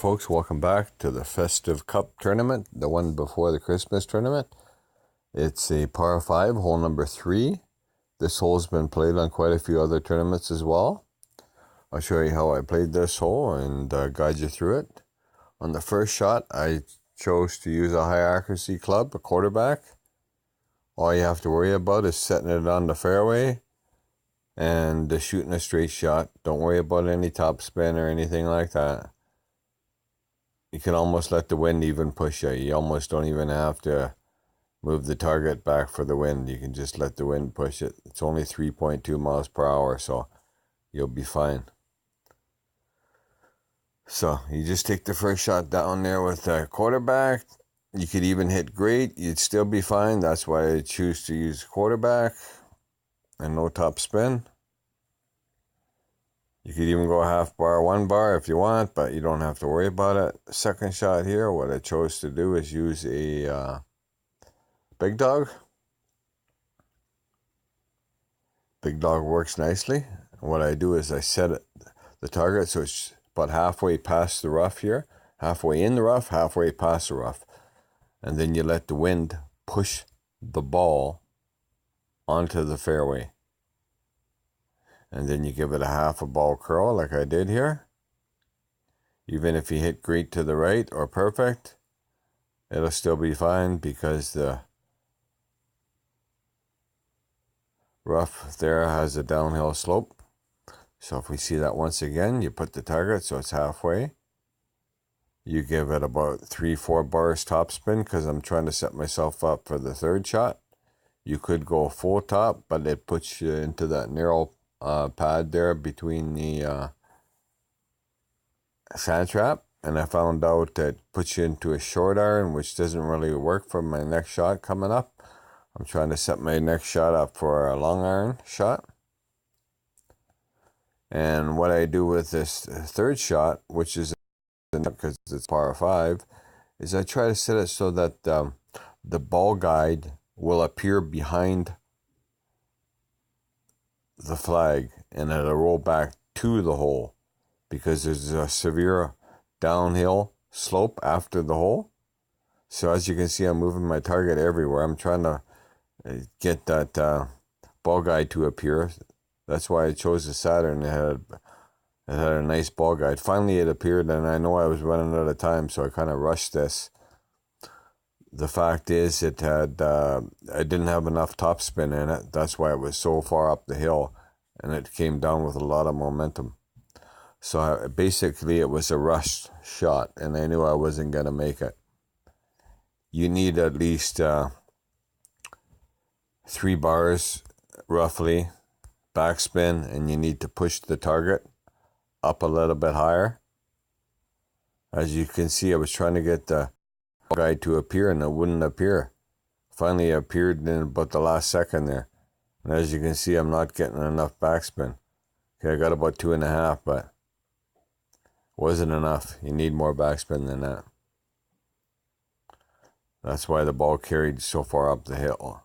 Folks, welcome back to the Festive Cup tournament, the one before the Christmas tournament. It's a par 5, hole number 3. This hole's been played on quite a few other tournaments as well. I'll show you how I played this hole and guide you through it. On the first shot, I chose to use a high accuracy club, a quarterback. All you have to worry about is setting it on the fairway and shooting a straight shot. Don't worry about any top spin or anything like that. You can almost let the wind even push you. You almost don't even have to move the target back for the wind. You can just let the wind push it. It's only 3.2 miles per hour, so you'll be fine. So you just take the first shot down there with a quarterback. You could even hit great. You'd still be fine. That's why I choose to use quarterback and no top spin. You could even go half bar, 1 bar if you want, but you don't have to worry about it. Second shot here, what I chose to do is use a big dog. Big dog works nicely. What I do is I set the target so it's about halfway past the rough here, halfway in the rough, halfway past the rough. And then you let the wind push the ball onto the fairway. And then you give it a half a ball curl like I did here. Even if you hit great to the right or perfect, it'll still be fine because the rough there has a downhill slope. So if we see that once again, you put the target so it's halfway. You give it about 3-4 bars topspin because I'm trying to set myself up for the third shot. You could go full top, but it puts you into that narrow pad there between the sand trap, and I found out that puts you into a short iron, which doesn't really work for my next shot coming up. I'm trying to set my next shot up for a long iron shot. And what I do with this third shot, which is because it's par 5, is I try to set it so that the ball guide will appear behind the flag and it'll roll back to the hole because there's a severe downhill slope after the hole. So as you can see, I'm moving my target everywhere. I'm trying to get that ball guide to appear. That's why I chose the Saturn. It had a nice ball guide. Finally it appeared, and I know I was running out of time, so I kind of rushed this. The fact is, it had I didn't have enough topspin in it. That's why it was so far up the hill, and it came down with a lot of momentum. So basically, it was a rushed shot, and I knew I wasn't going to make it. You need at least 3 bars, roughly, backspin, and you need to push the target up a little bit higher. As you can see, I was trying to get the guide to appear and it wouldn't appear. Finally it appeared in about the last second there, and as you can see, I'm not getting enough backspin. Okay, I got about 2.5, but wasn't enough. You need more backspin than that. That's why the ball carried so far up the hill,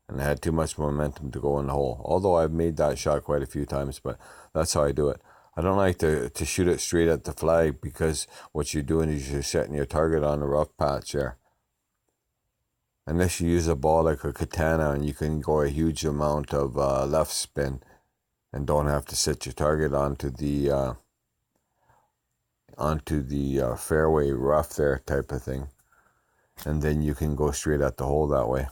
and it had too much momentum to go in the hole. Although I've made that shot quite a few times, but that's how I do it. I don't like to shoot it straight at the flag because what you're doing is you're setting your target on the rough patch there. Unless you use a ball like a katana, and you can go a huge amount of left spin and don't have to set your target onto the fairway rough there type of thing. And then you can go straight at the hole that way.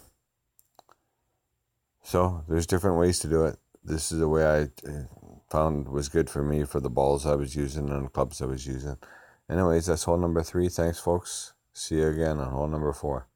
So there's different ways to do it. This is the way I found was good for me for the balls I was using and the clubs I was using. Anyways, that's hole number 3. Thanks, folks. See you again on hole number 4.